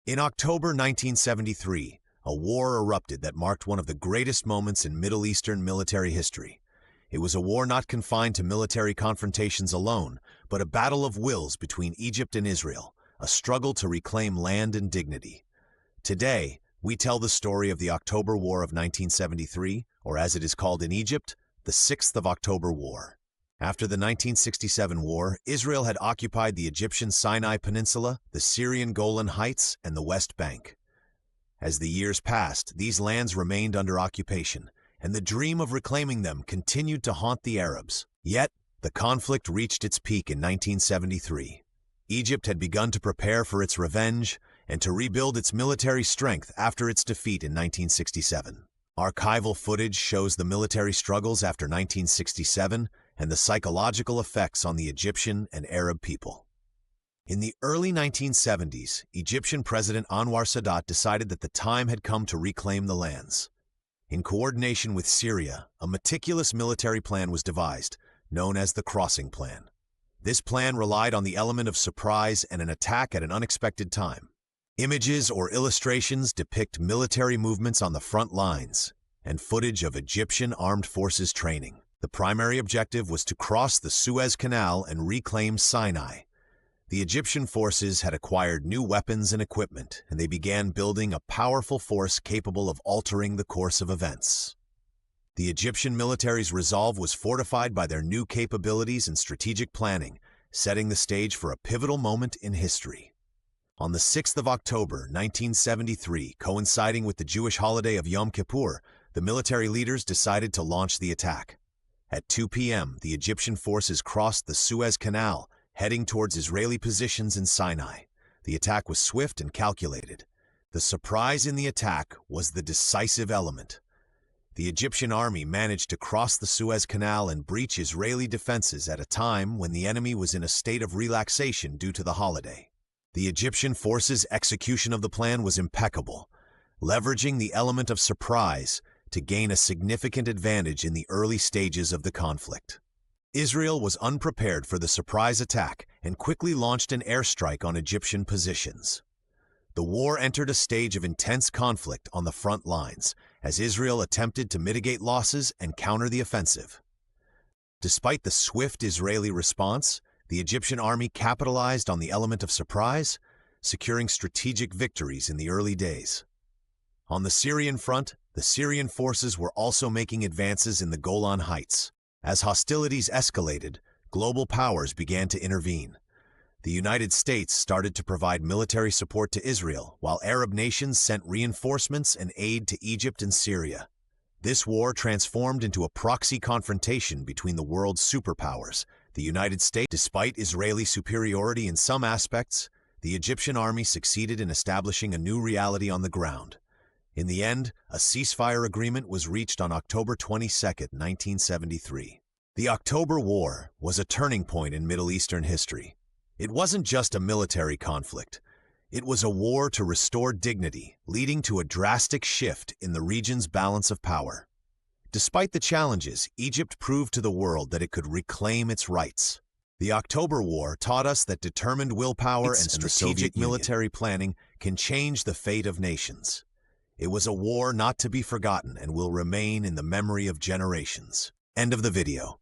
In October 1973, a war erupted that marked one of the greatest moments in Middle Eastern military history. It was a war not confined to military confrontations alone, but a battle of wills between Egypt and Israel, a struggle to reclaim land and dignity. Today, we tell the story of the October War of 1973, or as it is called in Egypt, the 6th of October War. After the 1967 war, Israel had occupied the Egyptian Sinai Peninsula, the Syrian Golan Heights, and the West Bank. As the years passed, these lands remained under occupation, and the dream of reclaiming them continued to haunt the Arabs. Yet, the conflict reached its peak in 1973. Egypt had begun to prepare for its revenge and to rebuild its military strength after its defeat in 1967. Archival footage shows the military struggles after 1967 and the psychological effects on the Egyptian and Arab people. In the early 1970s, Egyptian President Anwar Sadat decided that the time had come to reclaim the lands. In coordination with Syria, a meticulous military plan was devised, known as the Crossing Plan. This plan relied on the element of surprise and an attack at an unexpected time. Images or illustrations depict military movements on the front lines and footage of Egyptian armed forces training. The primary objective was to cross the Suez Canal and reclaim Sinai. The Egyptian forces had acquired new weapons and equipment, and they began building a powerful force capable of altering the course of events. The Egyptian military's resolve was fortified by their new capabilities and strategic planning, setting the stage for a pivotal moment in history. On the 6th of October, 1973, coinciding with the Jewish holiday of Yom Kippur, the military leaders decided to launch the attack. At 2 p.m., the Egyptian forces crossed the Suez Canal, heading towards Israeli positions in Sinai. The attack was swift and calculated. The surprise in the attack was the decisive element. The Egyptian army managed to cross the Suez Canal and breach Israeli defenses at a time when the enemy was in a state of relaxation due to the holiday. The Egyptian forces' execution of the plan was impeccable, leveraging the element of surprise to gain a significant advantage in the early stages of the conflict. Israel was unprepared for the surprise attack and quickly launched an airstrike on Egyptian positions. The war entered a stage of intense conflict on the front lines as Israel attempted to mitigate losses and counter the offensive. Despite the swift Israeli response, the Egyptian army capitalized on the element of surprise, securing strategic victories in the early days. On the Syrian front, the Syrian forces were also making advances in the Golan Heights. As hostilities escalated, global powers began to intervene. The United States started to provide military support to Israel, while Arab nations sent reinforcements and aid to Egypt and Syria. This war transformed into a proxy confrontation between the world's superpowers. The United States, despite Israeli superiority in some aspects, the Egyptian army succeeded in establishing a new reality on the ground. In the end, a ceasefire agreement was reached on October 22, 1973. The October War was a turning point in Middle Eastern history. It wasn't just a military conflict. It was a war to restore dignity, leading to a drastic shift in the region's balance of power. Despite the challenges, Egypt proved to the world that it could reclaim its rights. The October War taught us that determined willpower and strategic military planning can change the fate of nations. It was a war not to be forgotten and will remain in the memory of generations. End of the video.